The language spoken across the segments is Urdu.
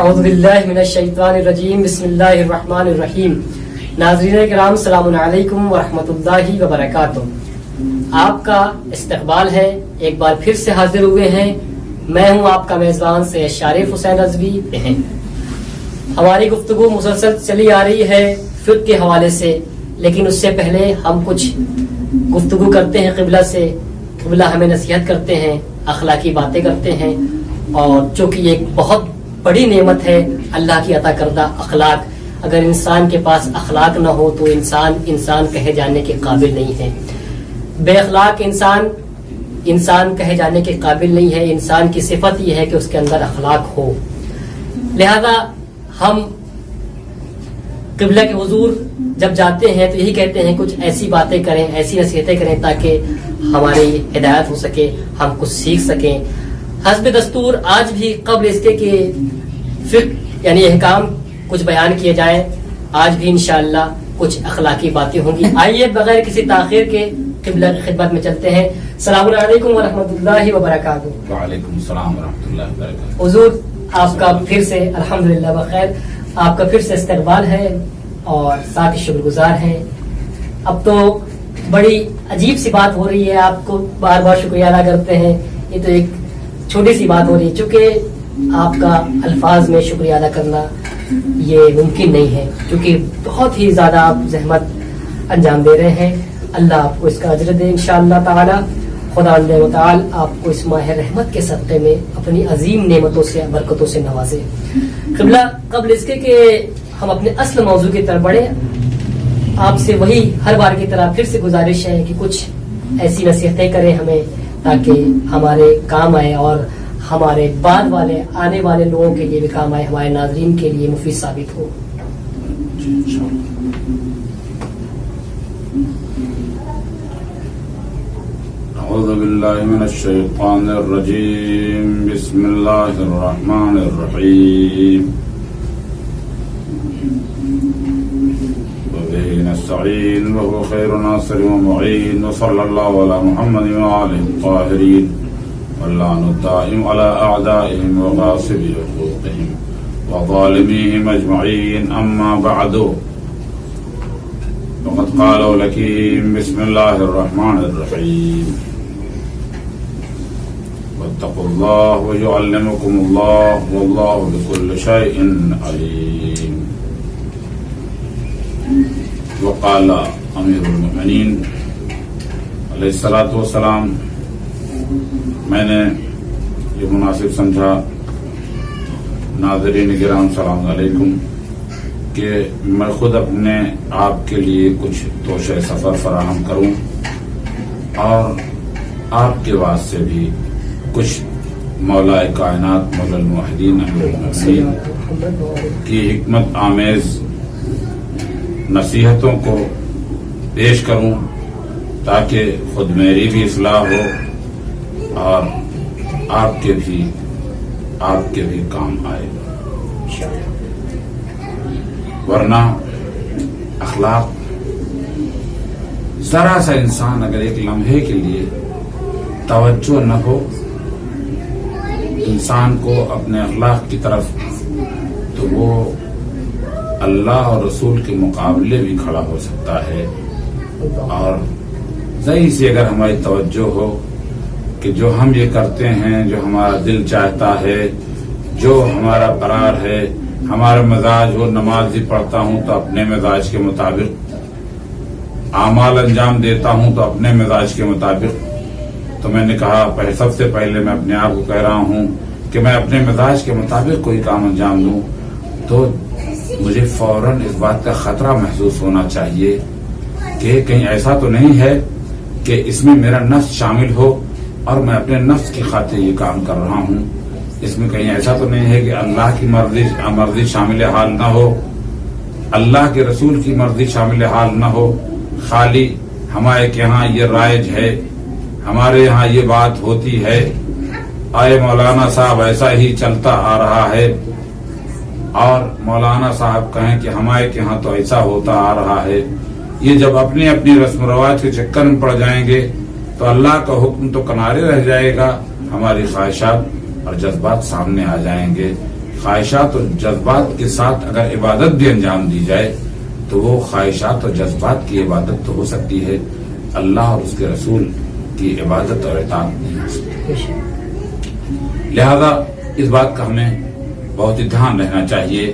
اعوذ باللہ من الشیطان الرجیم بسم اللہ الرحمن الرحیم. ناظرین کرام السلام علیکم ورحمۃ اللہ وبرکاتہ. آپ کا استقبال ہے. ایک بار پھر سے حاضر ہوئے ہیں. میں ہوں آپ کا میزبان سے شارف حسین رضوی. ہماری گفتگو مسلسل چلی آ رہی ہے فقہ کے حوالے سے، لیکن اس سے پہلے ہم کچھ گفتگو کرتے ہیں قبلہ سے. قبلہ ہمیں نصیحت کرتے ہیں، اخلاقی باتیں کرتے ہیں، اور چونکہ یہ ایک بہت بڑی نعمت ہے اللہ کی عطا کردہ اخلاق. اگر انسان کے پاس اخلاق نہ ہو تو انسان کہے جانے کے قابل نہیں ہے. بے اخلاق انسان کہے جانے کے قابل نہیں ہے. انسان کی صفت یہ ہے کہ اس کے اندر اخلاق ہو. لہذا ہم قبلہ کے حضور جب جاتے ہیں تو یہی کہتے ہیں کچھ ایسی باتیں کریں، ایسی نصیحتیں کریں تاکہ ہماری ہدایت ہو سکے، ہم کچھ سیکھ سکیں. حسب دستور آج بھی قبل اس کے کہ فقہ یعنی احکام کچھ بیان کیے جائیں. آج بھی انشاءاللہ کچھ اخلاقی باتیں ہوں گی. آئیے بغیر کسی تاخیر کے قبلہ کی خدمت میں چلتے ہیں. السلام علیکم ورحمۃ اللہ وبرکاتہ. وعلیکم السلام ورحمۃ اللہ وبرکاتہ. حضور آپ کا پھر سے الحمدللہ بخیر، آپ کا پھر سے استقبال ہے اور ساتھ شکر گزار ہیں. اب تو بڑی عجیب سی بات ہو رہی ہے، آپ کو بار بار شکریہ ادا کرتے ہیں. یہ تو ایک چھوٹی سی بات ہو رہی ہے، چونکہ آپ کا الفاظ میں شکریہ ادا کرنا یہ ممکن نہیں ہے، کیونکہ بہت ہی زیادہ آپ زحمت انجام دے رہے ہیں. اللہ آپ کو اس کا اجر دے انشاءاللہ تعالی. خدا و تعالی آپ کو اس ماہ رحمت کے صدقے میں اپنی عظیم نعمتوں سے برکتوں سے نوازے. قبلہ قبل اس کے کہ ہم اپنے اصل موضوع کی طرف بڑھیں، آپ سے وہی ہر بار کی طرح پھر سے گزارش ہے کہ کچھ ایسی نصیحتیں کریں ہمیں تاکہ ہمارے کام آئے اور ہمارے بعد والے آنے والے لوگوں کے لیے بھی کام آئے، ہمارے ناظرین کے لیے مفید ثابت ہو. اعوذ باللہ من الشیطان الرجیم. بسم اللہ الرحمن الرحیم. نستعين وهو خير ناصر ومعين، وصلى الله على محمد وآله الطاهرين، واللعن الدائم على أعدائهم وغاصب حقوقهم وظالميهم أجمعين. أما بعد، فقد قال الحكيم بسم الله الرحمن الرحيم. واتقوا الله ويعلمكم الله والله بكل شيء عليم. وقال امیر المؤمنین علیہ الصلاۃ والسلام. میں نے یہ مناسب سمجھا ناظرین کرام السلام علیکم کہ میں خود اپنے آپ کے لیے کچھ توشہ سفر فراہم کروں اور آپ کے واسطے بھی کچھ مولا کائنات مولا الموحدین امیر المؤمنین کی حکمت آمیز نصیحتوں کو پیش کروں تاکہ خود میری بھی اصلاح ہو اور آپ کے بھی کام آئے. ورنہ اخلاق ذرا سا انسان اگر ایک لمحے کے لیے توجہ نہ ہو انسان کو اپنے اخلاق کی طرف، تو وہ اللہ اور رسول کے مقابلے بھی کھڑا ہو سکتا ہے. اور ذہن سے اگر ہماری توجہ ہو کہ جو ہم یہ کرتے ہیں، جو ہمارا دل چاہتا ہے، جو ہمارا قرار ہے، ہمارا مزاج ہو، نماز بھی پڑھتا ہوں تو اپنے مزاج کے مطابق، اعمال انجام دیتا ہوں تو اپنے مزاج کے مطابق. تو میں نے کہا سب سے پہلے میں اپنے آپ کو کہہ رہا ہوں کہ میں اپنے مزاج کے مطابق کوئی کام انجام دوں تو مجھے فوراً اس بات کا خطرہ محسوس ہونا چاہیے کہ کہیں ایسا تو نہیں ہے کہ اس میں میرا نفس شامل ہو اور میں اپنے نفس کی خاطر یہ کام کر رہا ہوں. اس میں کہیں ایسا تو نہیں ہے کہ اللہ کی مرضی شامل حال نہ ہو، اللہ کے رسول کی مرضی شامل حال نہ ہو. خالی ہمارے یہاں یہ رائج ہے، ہمارے یہاں یہ بات ہوتی ہے، آئے مولانا صاحب ایسا ہی چلتا آ رہا ہے، اور مولانا صاحب کہیں کہ ہمارے یہاں تو ایسا ہوتا آ رہا ہے. یہ جب اپنی رسم و رواج کے چکر میں پڑ جائیں گے تو اللہ کا حکم تو کنارے رہ جائے گا، ہماری خواہشات اور جذبات سامنے آ جائیں گے. خواہشات اور جذبات کے ساتھ اگر عبادت بھی انجام دی جائے تو وہ خواہشات اور جذبات کی عبادت تو ہو سکتی ہے، اللہ اور اس کے رسول کی عبادت اور اطاعت نہیں ہو سکتی۔ لہذا اس بات کا ہمیں بہت ہی دھیان رہنا چاہیے،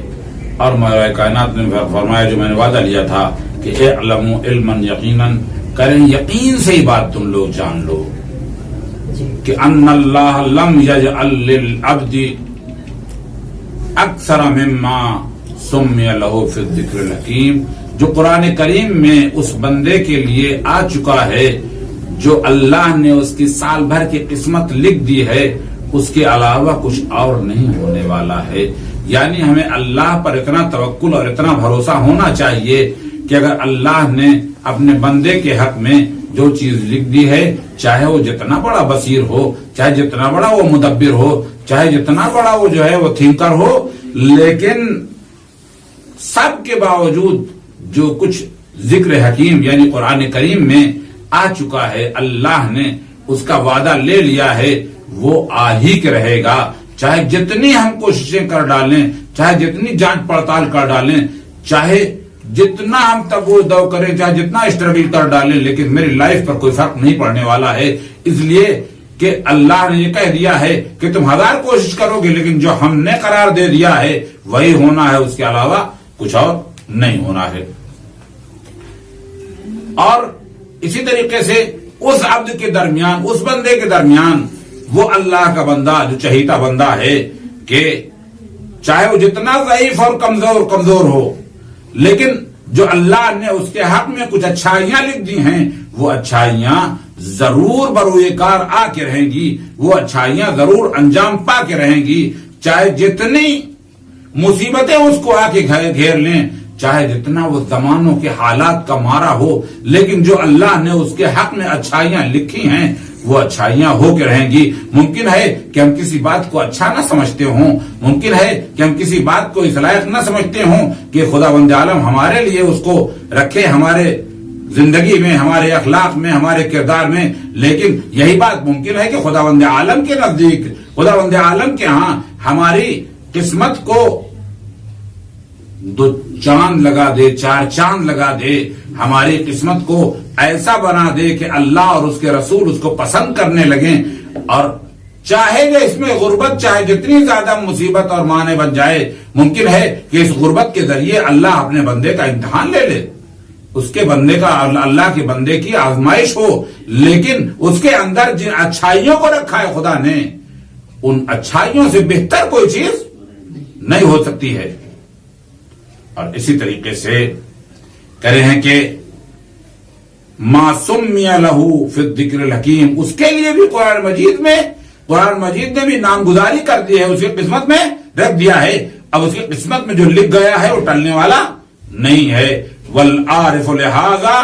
اور مولا کائنات نے فرمایا جو میں نے وعدہ لیا تھا کہ اعلموا علما یقیناً، کریں یقین سے ہی بات تم لوگ جان لو کہ ان اللہ لم یجعل للعبد اکثر مما سمی لہ فی الذکر الحکیم، جو قرآن کریم میں اس بندے کے لیے آ چکا ہے جو اللہ نے اس کی سال بھر کی قسمت لکھ دی ہے، اس کے علاوہ کچھ اور نہیں ہونے والا ہے۔ یعنی ہمیں اللہ پر اتنا توکل اور اتنا بھروسہ ہونا چاہیے کہ اگر اللہ نے اپنے بندے کے حق میں جو چیز لکھ دی ہے، چاہے وہ جتنا بڑا بصیر ہو، چاہے جتنا بڑا وہ مدبر ہو، چاہے جتنا بڑا وہ جو ہے وہ تھنکر ہو، لیکن سب کے باوجود جو کچھ ذکر حکیم یعنی قرآن کریم میں آ چکا ہے، اللہ نے اس کا وعدہ لے لیا ہے، وہ آ ہی کے رہے گا، چاہے جتنی ہم کوششیں کر ڈالیں، چاہے جتنی جانچ پڑتال کر ڈالیں، چاہے جتنا ہم تبو دو کریں، چاہے جتنا اسٹرگل کر ڈالیں، لیکن میری لائف پر کوئی فرق نہیں پڑنے والا ہے، اس لیے کہ اللہ نے یہ کہہ دیا ہے کہ تم 1000 کوشش کرو گے لیکن جو ہم نے قرار دے دیا ہے وہی ہونا ہے، اس کے علاوہ کچھ اور نہیں ہونا ہے۔ اور اسی طریقے سے اس عبد کے درمیان، اس بندے کے درمیان، وہ اللہ کا بندہ جو چہیتا بندہ ہے کہ چاہے وہ جتنا ضعیف اور کمزور ہو، لیکن جو اللہ نے اس کے حق میں کچھ اچھائیاں لکھ دی ہیں، وہ اچھائیاں ضرور بروئے کار آ کے رہیں گی، وہ اچھائیاں ضرور انجام پا کے رہیں گی، چاہے جتنی مصیبتیں اس کو آ کے گھیر لیں، چاہے جتنا وہ زمانوں کے حالات کا مارا ہو، لیکن جو اللہ نے اس کے حق میں اچھائیاں لکھی ہیں وہ اچھائیاں ہو کے رہیں گی۔ ممکن ہے کہ ہم کسی بات کو اچھا نہ سمجھتے ہوں، ممکن ہے کہ ہم کسی بات کو اس لائق نہ سمجھتے ہوں کہ خداوند عالم ہمارے لیے اس کو رکھے ہمارے زندگی میں، ہمارے اخلاق میں، ہمارے کردار میں، لیکن یہی بات ممکن ہے کہ خداوند عالم کے نزدیک، خداوند عالم کے ہاں ہماری قسمت کو 2 چاند لگا دے، 4 چاند لگا دے، ہماری قسمت کو ایسا بنا دے کہ اللہ اور اس کے رسول اس کو پسند کرنے لگیں، اور چاہے جو اس میں غربت چاہے جتنی زیادہ مصیبت اور معنی بن جائے، ممکن ہے کہ اس غربت کے ذریعے اللہ اپنے بندے کا امتحان لے لے، اس کے بندے کا، اللہ کے بندے کی آزمائش ہو، لیکن اس کے اندر جن اچھائیوں کو رکھا ہے خدا نے، ان اچھائیوں سے بہتر کوئی چیز نہیں ہو سکتی ہے۔ اور اسی طریقے سے کہہ رہے ہیں کہ ما سمی لہ فی الذکر الحکیم، اس کے لیے بھی قرآن مجید نے بھی نامگزاری کر دی ہے، اس کی قسمت میں رکھ دیا ہے، اب اس کی قسمت میں جو لکھ گیا ہے وہ ٹلنے والا نہیں ہے۔ والعارف لہذا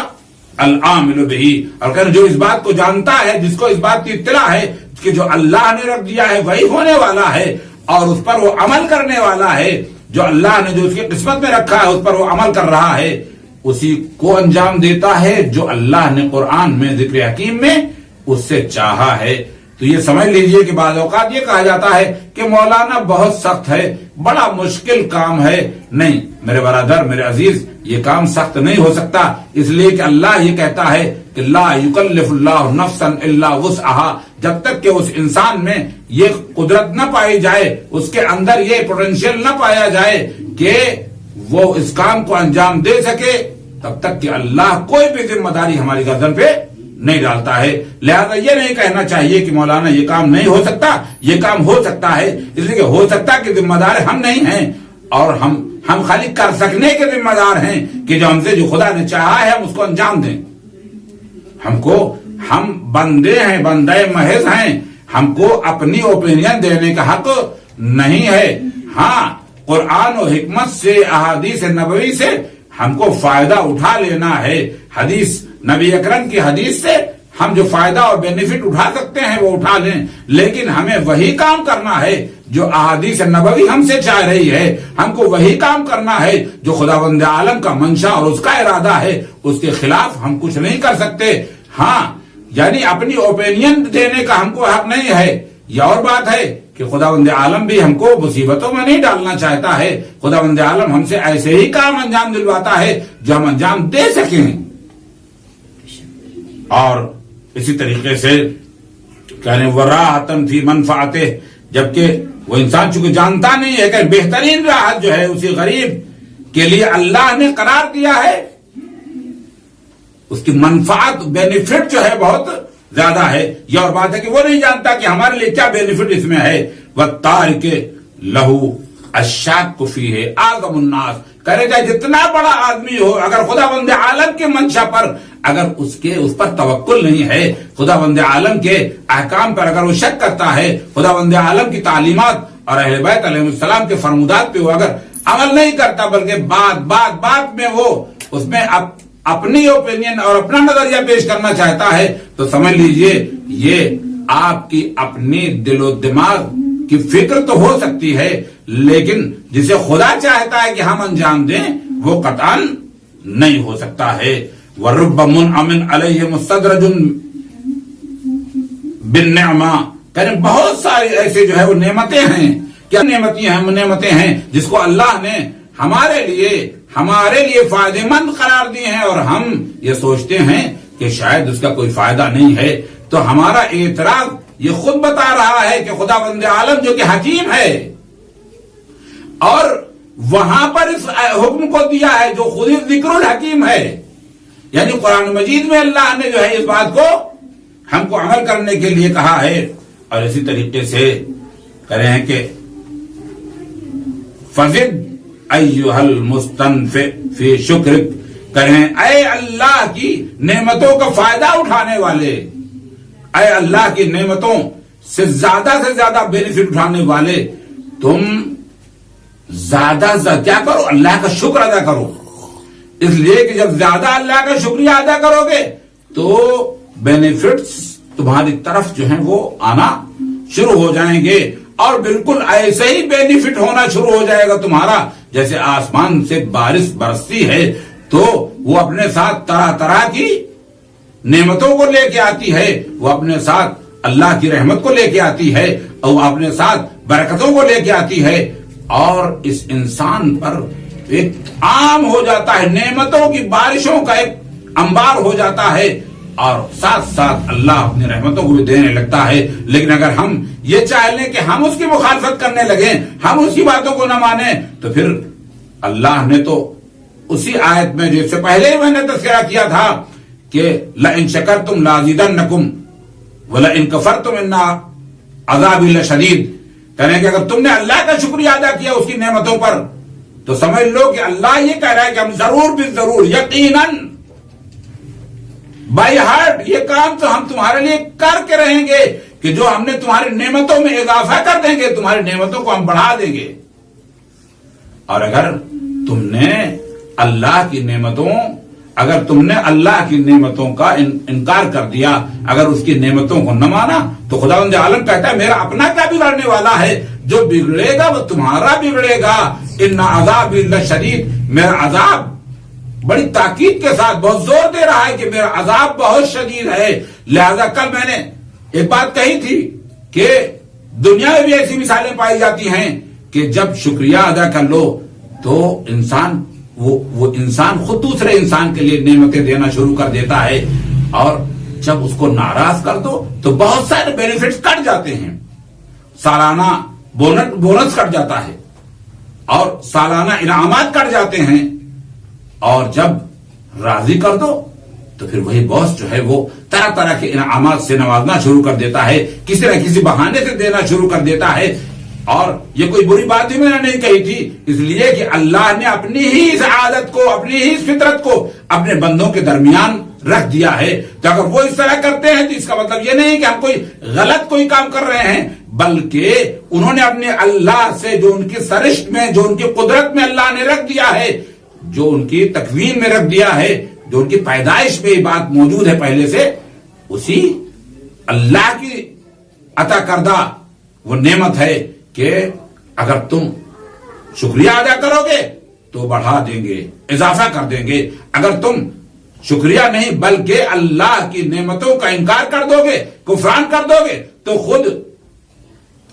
العامل بہ، اور کہ جو اس بات کو جانتا ہے، جس کو اس بات کی اطلاع ہے کہ جو اللہ نے رکھ دیا ہے وہی ہونے والا ہے، اور اس پر وہ عمل کرنے والا ہے، جو اللہ نے جو اس کی قسمت میں رکھا ہے اس پر وہ عمل کر رہا ہے، اسی کو انجام دیتا ہے جو اللہ نے قرآن میں ذکر حکیم میں اس سے چاہا ہے۔ تو یہ سمجھ لیجئے کہ بعض اوقات یہ کہا جاتا ہے کہ مولانا بہت سخت ہے، بڑا مشکل کام ہے۔ نہیں میرے برادر، میرے عزیز، یہ کام سخت نہیں ہو سکتا، اس لیے کہ اللہ یہ کہتا ہے کہ لا یکلف اللہ نفسا الا وسعها، جب تک کہ اس انسان میں یہ قدرت نہ پائی جائے، اس کے اندر یہ پوٹینشیل نہ پایا جائے کہ وہ اس کام کو انجام دے سکے، تب تک کہ اللہ کوئی بھی ذمہ داری ہماری گردن پہ نہیں ڈالتا ہے۔ لہذا یہ نہیں کہنا چاہیے کہ مولانا یہ کام نہیں ہو سکتا، یہ کام ہو سکتا ہے، اس لیے کہ ہو سکتا کہ ذمہ دار ہم نہیں ہیں، اور ہم خالی کر سکنے کے ذمہ دار ہیں کہ جو ہم سے جو خدا نے چاہا ہے ہم اس کو انجام دیں۔ ہم بندے ہیں، بندے محض ہیں، ہم کو اپنی اوپینین دینے کا حق نہیں ہے۔ ہاں قرآن و حکمت سے، احادیث نبوی سے ہم کو فائدہ اٹھا لینا ہے، حدیث نبی اکرم کی حدیث سے ہم جو فائدہ اور بینیفٹ اٹھا سکتے ہیں وہ اٹھا لیں، لیکن ہمیں وہی کام کرنا ہے جو احادیث نبوی ہم سے چاہ رہی ہے، ہم کو وہی کام کرنا ہے جو خداوند عالم کا منشا اور اس کا ارادہ ہے، اس کے خلاف ہم کچھ نہیں کر سکتے۔ ہاں یعنی اپنی اوپینین دینے کا ہم کو حق نہیں ہے۔ یہ اور بات ہے کہ خداوند عالم بھی ہم کو مصیبتوں میں نہیں ڈالنا چاہتا ہے. خداوند عالم ہم سے ایسے ہی کام انجام دلواتا ہے جو ہم انجام دے سکیں. اور اسی طریقے سے کہنے وراحتن فی منفعتہ، جبکہ وہ انسان چونکہ جانتا نہیں ہے کہ بہترین راحت جو ہے اسی غریب کے لیے اللہ نے قرار دیا ہے، اس کی منفعت بینیفٹ جو ہے بہت زیادہ ہے. یہ اور بات ہے کہ وہ نہیں جانتا کہ ہمارے لیے کیا بینیفٹ اس میں ہے. وَالتَّارِكِ لَهُ الشَّاكُّ فِيهِ أَعْظَمُ النَّاسِ، کرے جائے جتنا بڑا آدمی ہو، اگر خداوند عالم کے منشا پر اگر اس پر توکل نہیں ہے، خداوند عالم کے احکام پر اگر وہ شک کرتا ہے، خداوند عالم کی تعلیمات اور اہل بیت علیہ السلام کے فرمودات پہ وہ اگر عمل نہیں کرتا، بلکہ بات میں وہ اس میں اپنی اوپینین اور اپنا نظریہ پیش کرنا چاہتا ہے، تو سمجھ لیجئے یہ آپ کی اپنی دل و دماغ کی فکر تو ہو سکتی ہے، لیکن جسے خدا چاہتا ہے کہ ہم انجام دیں وہ قطعاً نہیں ہو سکتا ہے. وَرُبَّ مُنْعَمٍ عَلَيْهِ مُسْتَدْرَجٌ بِالنِّعْمَةِ، کہنے بہت ساری ایسے جو ہے وہ نعمتیں ہیں. کیا نعمتیں ہیں جس کو اللہ نے ہمارے لیے فائدہ مند قرار دی ہیں، اور ہم یہ سوچتے ہیں کہ شاید اس کا کوئی فائدہ نہیں ہے. تو ہمارا اعتراض یہ خود بتا رہا ہے کہ خداوند عالم جو کہ حکیم ہے، اور وہاں پر اس حکم کو دیا ہے جو خود ذکر الحکیم ہے، یعنی قرآن مجید میں اللہ نے جو ہے اس بات کو ہم کو عمل کرنے کے لیے کہا ہے. اور اسی طریقے سے کہہ رہے ہیں کہ فَزِدْ أَيُّهَا الْمُسْتَنْفِعْ فِي شُكْرِكَ، کہیں اے اللہ کی نعمتوں کا فائدہ اٹھانے والے، اے اللہ کی نعمتوں سے زیادہ بینیفٹ اٹھانے والے، تم زیادہ کیا کرو؟ اللہ کا شکر ادا کرو. اس لیے کہ جب زیادہ اللہ کا شکریہ ادا کرو گے تو بینیفٹس تمہاری طرف جو ہیں وہ آنا شروع ہو جائیں گے، اور بالکل ایسے ہی بینیفٹ ہونا شروع ہو جائے گا تمہارا جیسے آسمان سے بارش برستی ہے تو وہ اپنے ساتھ طرح طرح کی نعمتوں کو لے کے آتی ہے، وہ اپنے ساتھ اللہ کی رحمت کو لے کے آتی ہے، اور وہ اپنے ساتھ برکتوں کو لے کے آتی ہے، اور اس انسان پر ایک عام ہو جاتا ہے، نعمتوں کی بارشوں کا ایک انبار ہو جاتا ہے، اور ساتھ ساتھ اللہ اپنی رحمتوں کو بھی دینے لگتا ہے. لیکن اگر ہم یہ چاہ لیں کہ ہم اس کی مخالفت کرنے لگیں، ہم اس کی باتوں کو نہ مانیں، تو پھر اللہ نے تو اسی آیت میں جو اس سے پہلے ہی میں نے تذکرہ کیا تھا کہ لَإِن شَكَرْتُمْ لَأَزِيدَنَّكُمْ وَلَإِن كَفَرْتُمْ إِنَّ عَذَابِي لَشَدِيدٌ، کہنے کہ اگر تم نے اللہ کا شکریہ ادا کیا اس کی نعمتوں پر تو سمجھ لو کہ اللہ یہ کہہ رہا ہے کہ ہم ضرور بھی ضرور یقیناً بائی ہارٹ یہ کام تو ہم تمہارے لیے کر کے رہیں گے کہ جو ہم نے تمہاری نعمتوں میں اضافہ کر دیں گے، تمہاری نعمتوں کو ہم بڑھا دیں گے. اور اگر تم نے اللہ کی نعمتوں کا انکار کر دیا، اگر اس کی نعمتوں کو نہ مانا، تو خداوند عالم کہتا ہے میرا اپنا کیا بگڑنے والا ہے، جو بگڑے گا وہ تمہارا بگڑے گا. ان عذابی لشدید، میرا عذاب بڑی تاکید کے ساتھ بہت زور دے رہا ہے کہ میرا عذاب بہت شدید ہے. لہذا کل میں نے ایک بات کہی تھی کہ دنیا میں بھی ایسی مثالیں پائی جاتی ہیں کہ جب شکریہ ادا کر لو تو انسان وہ انسان خود دوسرے انسان کے لیے نعمتیں دینا شروع کر دیتا ہے، اور جب اس کو ناراض کر دو تو بہت سارے بینیفٹس کٹ جاتے ہیں، سالانہ بونس کٹ جاتا ہے، اور سالانہ انعامات کٹ جاتے ہیں، اور جب راضی کر دو تو پھر وہی باس جو ہے وہ طرح طرح کے انعامات سے نوازنا شروع کر دیتا ہے، کسی نہ کسی بہانے سے دینا شروع کر دیتا ہے. اور یہ کوئی بری بات ہی میں نے نہیں کہی تھی، اس لیے کہ اللہ نے اپنی ہی اس عادت کو، اپنی ہی اس فطرت کو اپنے بندوں کے درمیان رکھ دیا ہے. تو اگر وہ اس طرح کرتے ہیں تو اس کا مطلب یہ نہیں کہ ہم کوئی غلط کوئی کام کر رہے ہیں، بلکہ انہوں نے اپنے اللہ سے جو ان کی سرشت میں، جو ان کی قدرت میں اللہ نے رکھ دیا ہے، جو ان کی تکوین میں رکھ دیا ہے، جو ان کی پیدائش میں یہ بات موجود ہے پہلے سے، اسی اللہ کی عطا کردہ وہ نعمت ہے کہ اگر تم شکریہ ادا کرو گے تو بڑھا دیں گے، اضافہ کر دیں گے. اگر تم شکریہ نہیں بلکہ اللہ کی نعمتوں کا انکار کر دو گے، کفران کر دو گے، تو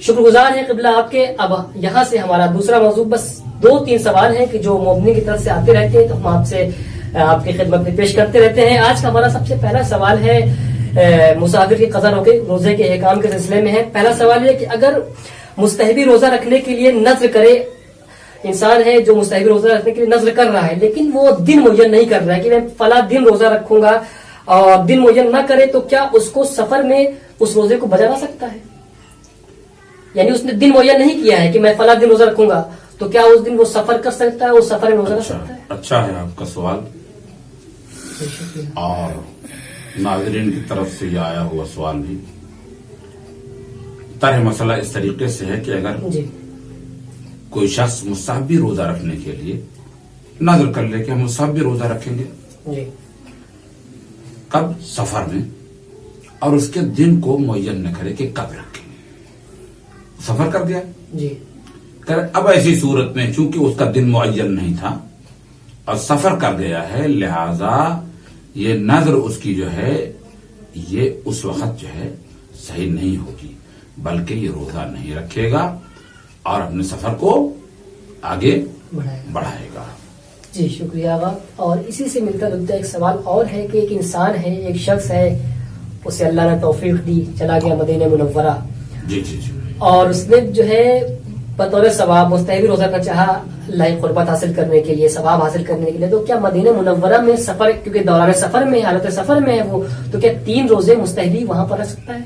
شکر گزار ہیں قبلہ آپ کے. اب یہاں سے ہمارا دوسرا موضوع، بس 2-3 سوال ہیں کہ جو مومنین کی طرف سے آتے رہتے ہیں تو ہم آپ سے آپ کی خدمت میں پیش کرتے رہتے ہیں. آج کا ہمارا سب سے پہلا سوال ہے مسافر کی قضا روزے کے احکام کے سلسلے میں ہے. پہلا سوال یہ کہ اگر مستحبی روزہ رکھنے کے لیے نذر کرے، انسان ہے جو مستحبی روزہ رکھنے کے لیے نذر کر رہا ہے لیکن وہ دن معین نہیں کر رہا ہے کہ میں فلاں دن روزہ رکھوں گا، اور دن معین نہ کرے تو کیا اس کو سفر میں اس روزے کو بجا سکتا ہے؟ یعنی اس نے دن معین نہیں کیا ہے کہ میں فلاں دن روزہ رکھوں گا، تو کیا اس دن وہ سفر کر سکتا ہے، وہ سفر میں روزہ رکھ سکتا ہے؟ اچھا ہے آپ کا سوال، اور ناظرین کی طرف سے یہ آیا ہوا سوال بھی. طرح مسئلہ اس طریقے سے ہے کہ اگر کوئی شخص مستحبی روزہ رکھنے کے لیے نظر کر لے کہ ہم مستحبی روزہ رکھیں گے، کب؟ سفر میں، اور اس کے دن کو معین نہ کرے کہ کب رکھیں گے، سفر کر دیا. اب ایسی صورت میں چونکہ اس کا دن معین نہیں تھا اور سفر کر گیا ہے، لہذا یہ نظر اس کی جو ہے یہ اس وقت جو ہے صحیح نہیں ہوگی، بلکہ یہ روزہ نہیں رکھے گا اور اپنے سفر کو آگے بڑھائے گا. جی شکریہ آغا. اور اسی سے ملتا جلتا ایک سوال اور ہے کہ ایک انسان ہے، ایک شخص ہے، اسے اللہ نے توفیق دی، چلا گیا مدینہ منورہ، جی اور اس نے جو ہے بطور ثواب مستحبی روزہ کا چاہا اللہ کی قربت حاصل کرنے کے لیے، ثواب حاصل کرنے کے لیے، تو کیا مدینہ منورہ میں سفر، کیونکہ دوران سفر میں، حالت سفر میں ہے وہ، تو کیا 3 روزے مستحبی وہاں پر رکھ سکتا ہے؟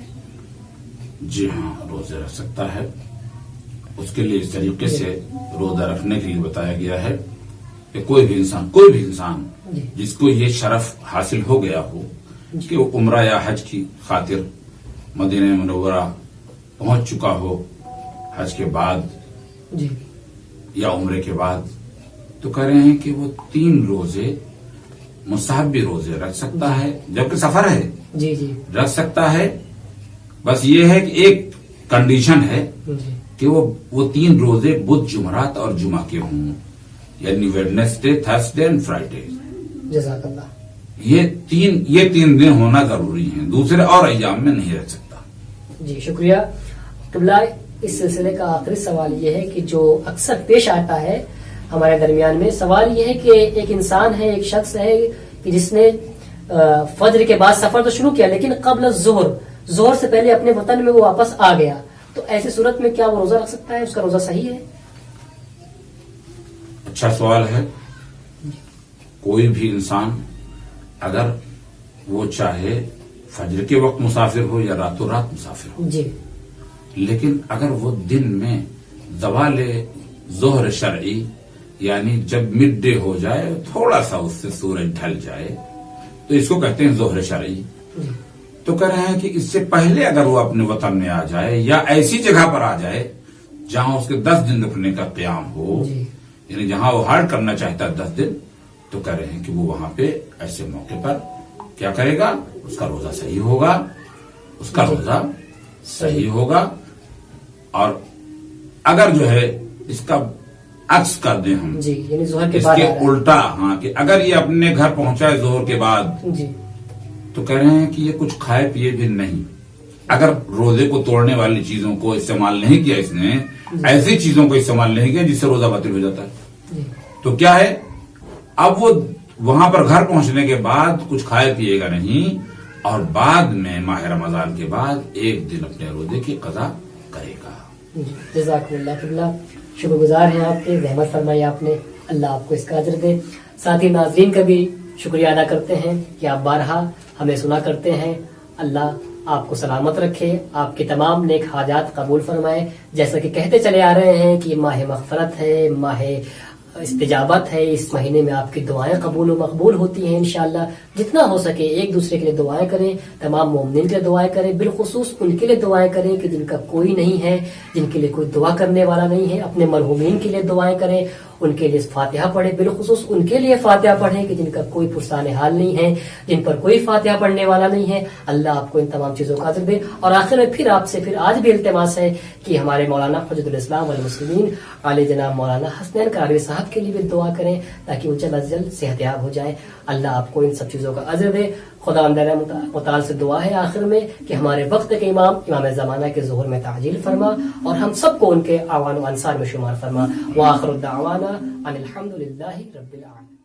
جی ہاں، روزے رکھ سکتا ہے. اس کے لیے اس طریقے سے روزہ رکھنے کے لیے بتایا گیا ہے کہ کوئی بھی انسان جس کو یہ شرف حاصل ہو گیا ہو کہ وہ عمرہ یا حج کی خاطر مدینہ منورہ پہنچ چکا ہو حج کے بعد یا عمرے کے بعد، تو کہہ رہے ہیں کہ وہ 3 روزے مستحبی روزے رکھ سکتا ہے، جبکہ سفر ہے رکھ سکتا ہے. بس یہ ہے کہ ایک کنڈیشن ہے کہ وہ 3 روزے بدھ، جمعرات اور جمعہ کے ہوں، یعنی ویڈنسڈے، تھرسڈے اینڈ فرائیڈے. جزاک اللہ. یہ 3 دن ہونا ضروری ہیں، دوسرے اور ایام میں نہیں رکھ سکتا. جی شکریہ قبلہ. اس سلسلے کا آخری سوال یہ ہے کہ جو اکثر پیش آتا ہے ہمارے درمیان میں، سوال یہ ہے کہ ایک انسان ہے، ایک شخص ہے کہ جس نے فجر کے بعد سفر تو شروع کیا لیکن قبل ظہر سے پہلے اپنے وطن میں وہ واپس آ گیا، تو ایسی صورت میں کیا وہ روزہ رکھ سکتا ہے؟ اس کا روزہ صحیح ہے؟ اچھا سوال ہے. کوئی بھی انسان اگر وہ چاہے فجر کے وقت مسافر ہو یا راتوں رات مسافر ہو، لیکن اگر وہ دن میں زوال ظہر شرعی، یعنی جب مڈ ڈے ہو جائے، تھوڑا سا اس سے سورج ڈھل جائے، تو اس کو کہتے ہیں ظہر شرعی. تو کہہ رہے ہیں کہ اس سے پہلے اگر وہ اپنے وطن میں آ جائے یا ایسی جگہ پر آ جائے جہاں اس کے 10 دن رکنے کا قیام ہو، یعنی جہاں وہ ہالٹ کرنا چاہتا ہے 10 دن، تو کہہ رہے ہیں کہ وہ وہاں پہ ایسے موقع پر کیا کرے گا؟ اس کا روزہ صحیح ہوگا. اور اگر جو ہے اس کا عکس کر دیں ہم، یعنی ظہر کے اس بعد کے الٹا، کہ اگر یہ اپنے گھر پہنچا ہے ظہر کے بعد، تو کہہ رہے ہیں کہ یہ کچھ کھائے پیے بھی نہیں. اگر روزے کو توڑنے والی چیزوں کو استعمال نہیں کیا، اس نے ایسی چیزوں کو استعمال نہیں کیا جس سے روزہ باطل ہو جاتا ہے، تو کیا ہے؟ اب وہ وہاں پر گھر پہنچنے کے بعد کچھ کھائے پیے گا نہیں، اور بعد میں ماہ رمضان کے بعد 1 دن اپنے روزے کی قضا کرے گا. جزاک اللہ. شکر گزار ہیں آپ کے، رحمت فرمائی آپ نے، اللہ آپ کو اس کا اجر دے. ساتھ ہی ناظرین کا بھی شکریہ ادا کرتے ہیں کہ آپ بارہا ہمیں سنا کرتے ہیں. اللہ آپ کو سلامت رکھے، آپ کے تمام نیک حاجات قبول فرمائے. جیسا کہ کہتے چلے آ رہے ہیں کہ ماہ مغفرت ہے، ماہ استجابت ہے، اس مہینے میں آپ کی دعائیں قبول و مقبول ہوتی ہیں انشاءاللہ. جتنا ہو سکے ایک دوسرے کے لیے دعائیں کریں، تمام مومنین کے لیے دعائیں کریں، بالخصوص ان کے لیے دعائیں کریں کہ جن کا کوئی نہیں ہے، جن کے لیے کوئی دعا کرنے والا نہیں ہے. اپنے مرحومین کے لیے دعائیں کریں، ان کے لیے فاتحہ پڑھیں، بالخصوص ان کے لیے فاتحہ پڑھیں کہ جن کا کوئی پرسان حال نہیں ہے، جن پر کوئی فاتحہ پڑھنے والا نہیں ہے. اللہ آپ کو ان تمام چیزوں کا اجر دے. اور آخر میں پھر آپ سے آج بھی التماس ہے کہ ہمارے مولانا حجت الاسلام والمسلمین عالی جناب مولانا حسنین قرآنوی صاحب صاحب کے لیے بھی دعا کریں تاکہ وہ جلد از جلد صحت یاب ہو جائے. اللہ آپ کو ان سب چیزوں کا اجر دے. خدا متعال سے دعا ہے آخر میں کہ ہمارے وقت کے امام زمانہ کے ظہور میں تعجیل فرما اور ہم سب کو ان کے اعوان و انصار میں شمار فرما. وآخر الدعوانا ان الحمد للہ رب العالمین.